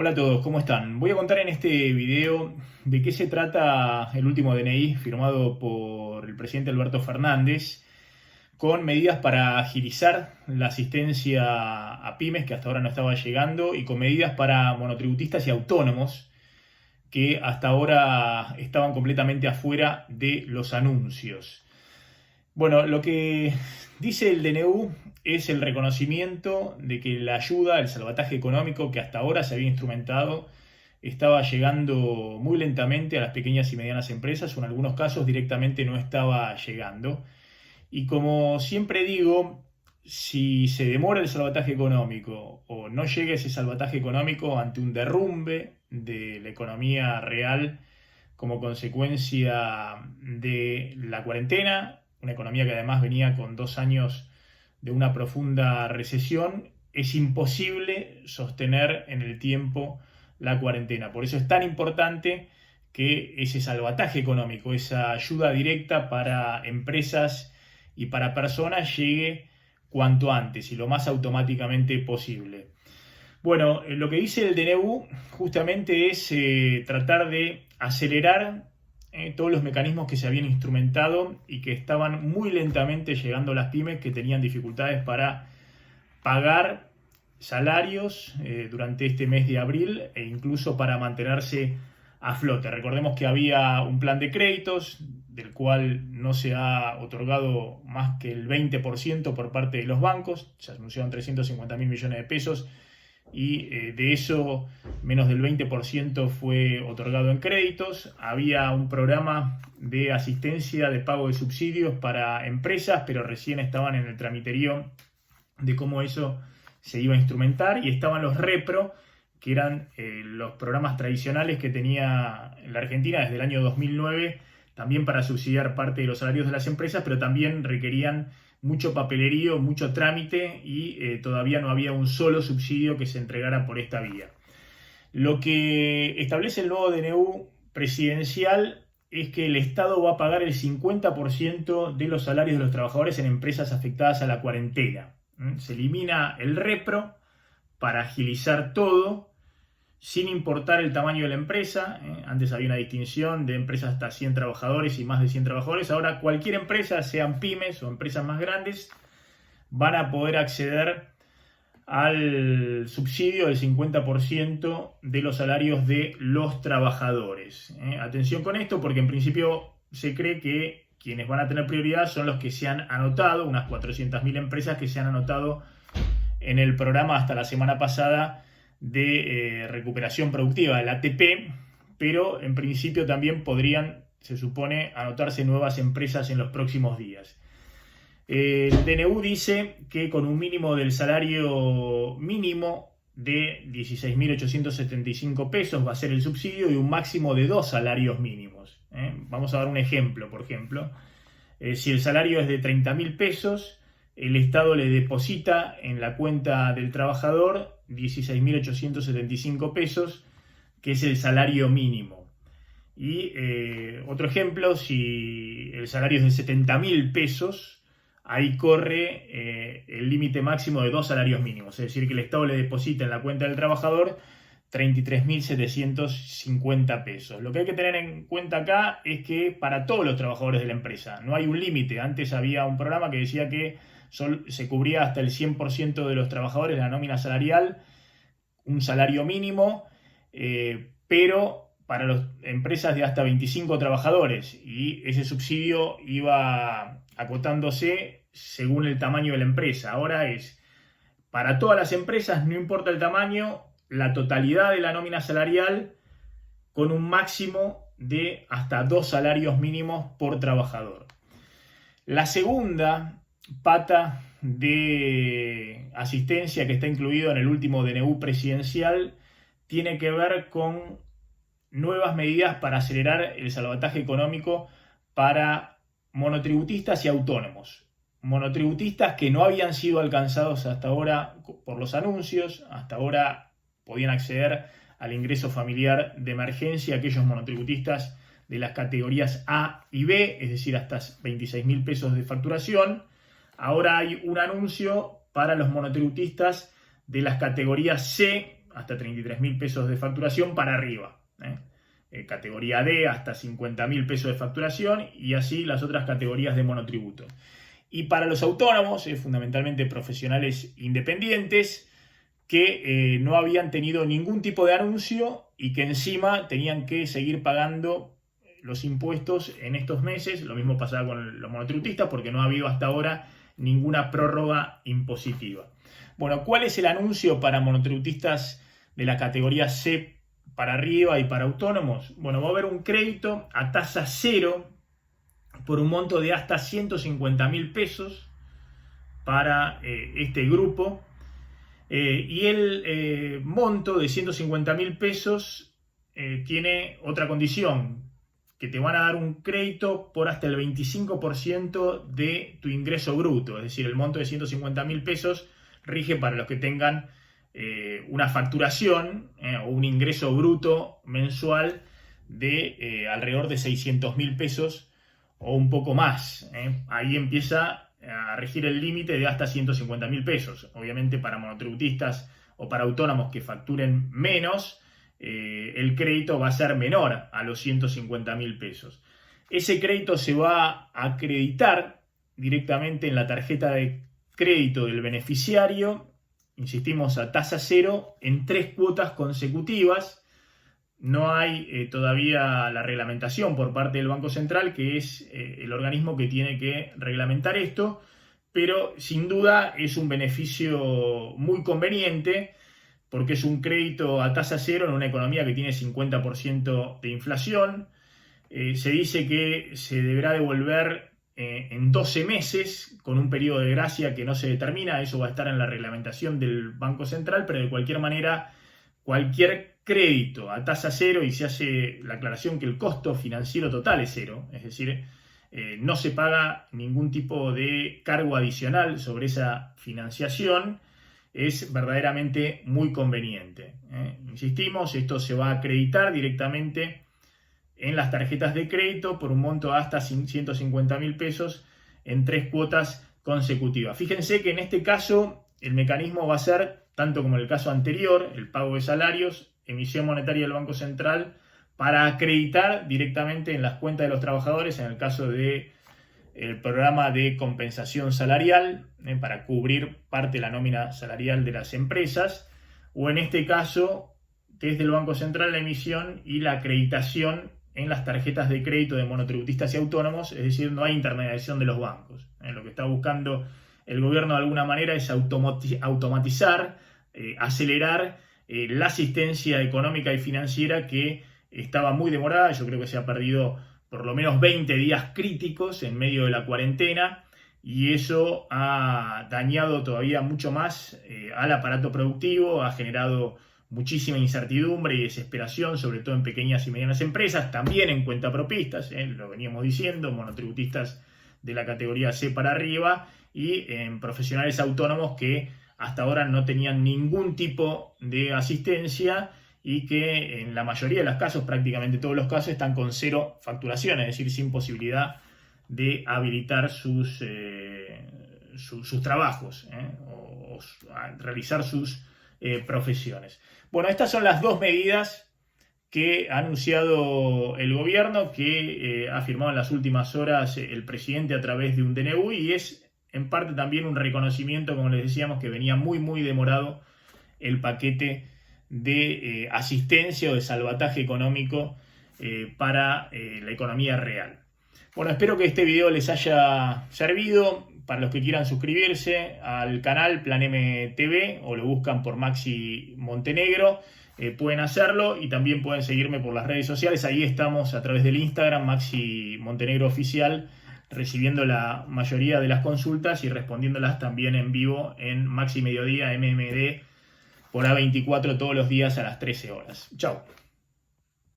Hola a todos, ¿cómo están? Voy a contar en este video de qué se trata el último DNI firmado por el presidente Alberto Fernández con medidas para agilizar la asistencia a pymes que hasta ahora no estaba llegando y con medidas para monotributistas y autónomos que hasta ahora estaban completamente afuera de los anuncios. Bueno, lo que dice el DNU es el reconocimiento de que la ayuda, el salvataje económico que hasta ahora se había instrumentado, estaba llegando muy lentamente a las pequeñas y medianas empresas, o en algunos casos directamente no estaba llegando. Y como siempre digo, si se demora el salvataje económico o no llega ese salvataje económico ante un derrumbe de la economía real como consecuencia de la cuarentena, una economía que además venía con 2 años de una profunda recesión, es imposible sostener en el tiempo la cuarentena. Por eso es tan importante que ese salvataje económico, esa ayuda directa para empresas y para personas llegue cuanto antes y lo más automáticamente posible. Bueno, lo que dice el DNU justamente es tratar de acelerar todos los mecanismos que se habían instrumentado y que estaban muy lentamente llegando a las pymes que tenían dificultades para pagar salarios durante este mes de abril e incluso para mantenerse a flote. Recordemos que había un plan de créditos del cual no se ha otorgado más que el 20% por parte de los bancos. Se anunciaron 350.000 millones de pesos y de eso menos del 20% fue otorgado en créditos. Había un programa de asistencia de pago de subsidios para empresas, pero recién estaban en el tramiterío de cómo eso se iba a instrumentar, y estaban los REPRO, que eran los programas tradicionales que tenía la Argentina desde el año 2009, también para subsidiar parte de los salarios de las empresas, pero también requerían mucho papelerío, mucho trámite y todavía no había un solo subsidio que se entregara por esta vía. Lo que establece el nuevo DNU presidencial es que el Estado va a pagar el 50% de los salarios de los trabajadores en empresas afectadas a la cuarentena. Se elimina el REPRO para agilizar todo, sin importar el tamaño de la empresa. Antes había una distinción de empresas hasta 100 trabajadores y más de 100 trabajadores. Ahora cualquier empresa, sean pymes o empresas más grandes, van a poder acceder al subsidio del 50% de los salarios de los trabajadores. Atención con esto, porque en principio se cree que quienes van a tener prioridad son los que se han anotado, unas 400.000 empresas que se han anotado en el programa hasta la semana pasada de recuperación productiva, el ATP, pero en principio también podrían, se supone, anotarse nuevas empresas en los próximos días. El DNU dice que con un mínimo del salario mínimo de 16.875 pesos va a ser el subsidio y un máximo de 2 salarios mínimos. Vamos a dar un ejemplo, por ejemplo. Si el salario es de 30.000 pesos, el Estado le deposita en la cuenta del trabajador 16.875 pesos, que es el salario mínimo. Y otro ejemplo, si el salario es de 70.000 pesos, ahí corre el límite máximo de 2 salarios mínimos. Es decir, que el Estado le deposita en la cuenta del trabajador 33.750 pesos. Lo que hay que tener en cuenta acá es que para todos los trabajadores de la empresa no hay un límite. Antes había un programa que decía que se cubría hasta el 100% de los trabajadores de la nómina salarial, un salario mínimo, pero para las empresas de hasta 25 trabajadores, y ese subsidio iba acotándose según el tamaño de la empresa. Ahora es para todas las empresas, no importa el tamaño, la totalidad de la nómina salarial con un máximo de hasta 2 salarios mínimos por trabajador. La segunda pata de asistencia que está incluido en el último DNU presidencial tiene que ver con nuevas medidas para acelerar el salvataje económico para monotributistas y autónomos. Monotributistas que no habían sido alcanzados hasta ahora por los anuncios. Hasta ahora podían acceder al ingreso familiar de emergencia aquellos monotributistas de las categorías A y B, es decir, hasta 26.000 pesos de facturación. Ahora hay un anuncio para los monotributistas de las categorías C hasta 33.000 pesos de facturación para arriba. Categoría D hasta 50.000 pesos de facturación y así las otras categorías de monotributo. Y para los autónomos, fundamentalmente profesionales independientes, que no habían tenido ningún tipo de anuncio y que encima tenían que seguir pagando los impuestos en estos meses. Lo mismo pasaba con los monotributistas porque no ha habido hasta ahora ninguna prórroga impositiva. Bueno, ¿cuál es el anuncio para monotributistas de la categoría C para arriba y para autónomos? Bueno, va a haber un crédito a tasa cero por un monto de hasta 150.000 pesos para este grupo. Y el monto de 150.000 pesos tiene otra condición, que te van a dar un crédito por hasta el 25% de tu ingreso bruto. Es decir, el monto de 150.000 pesos rige para los que tengan una facturación o un ingreso bruto mensual de alrededor de 600.000 pesos o un poco más. Ahí empieza a regir el límite de hasta 150.000 pesos. Obviamente para monotributistas o para autónomos que facturen menos, el crédito va a ser menor a los 150.000 pesos. Ese crédito se va a acreditar directamente en la tarjeta de crédito del beneficiario, insistimos, a tasa cero, en 3 cuotas consecutivas. No hay todavía la reglamentación por parte del Banco Central, que es el organismo que tiene que reglamentar esto, pero sin duda es un beneficio muy conveniente porque es un crédito a tasa cero en una economía que tiene 50% de inflación. Se dice que se deberá devolver en 12 meses con un periodo de gracia que no se determina. Eso va a estar en la reglamentación del Banco Central, pero de cualquier manera, cualquier crédito a tasa cero, y se hace la aclaración que el costo financiero total es cero, es decir, no se paga ningún tipo de cargo adicional sobre esa financiación, es verdaderamente muy conveniente. Insistimos, esto se va a acreditar directamente en las tarjetas de crédito por un monto hasta 150.000 pesos en 3 cuotas consecutivas. Fíjense que en este caso el mecanismo va a ser, tanto como en el caso anterior, el pago de salarios, emisión monetaria del Banco Central, para acreditar directamente en las cuentas de los trabajadores, en el caso del programa de compensación salarial, para cubrir parte de la nómina salarial de las empresas, o en este caso, desde el Banco Central, la emisión y la acreditación en las tarjetas de crédito de monotributistas y autónomos, es decir, no hay intermediación de los bancos. Lo que está buscando el gobierno de alguna manera es automatizar, acelerar la asistencia económica y financiera que estaba muy demorada. Yo creo que se ha perdido por lo menos 20 días críticos en medio de la cuarentena y eso ha dañado todavía mucho más al aparato productivo, ha generado muchísima incertidumbre y desesperación, sobre todo en pequeñas y medianas empresas, también en cuentapropistas, lo veníamos diciendo, monotributistas de la categoría C para arriba y en profesionales autónomos que hasta ahora no tenían ningún tipo de asistencia y que en la mayoría de los casos, prácticamente todos los casos, están con cero facturación, es decir, sin posibilidad de habilitar sus trabajos o realizar sus profesiones. Bueno, estas son las 2 medidas que ha anunciado el gobierno, que ha firmado en las últimas horas el presidente a través de un DNU, y es en parte también un reconocimiento, como les decíamos, que venía muy demorado el paquete de asistencia o de salvataje económico para la economía real. Bueno, espero que este video les haya servido. Para los que quieran suscribirse al canal Plan M TV o lo buscan por Maxi Montenegro, pueden hacerlo, y también pueden seguirme por las redes sociales. Ahí estamos a través del Instagram Maxi Montenegro Oficial, recibiendo la mayoría de las consultas y respondiéndolas también en vivo en Maxi Mediodía MMD por A24 todos los días a las 13 horas. Chao.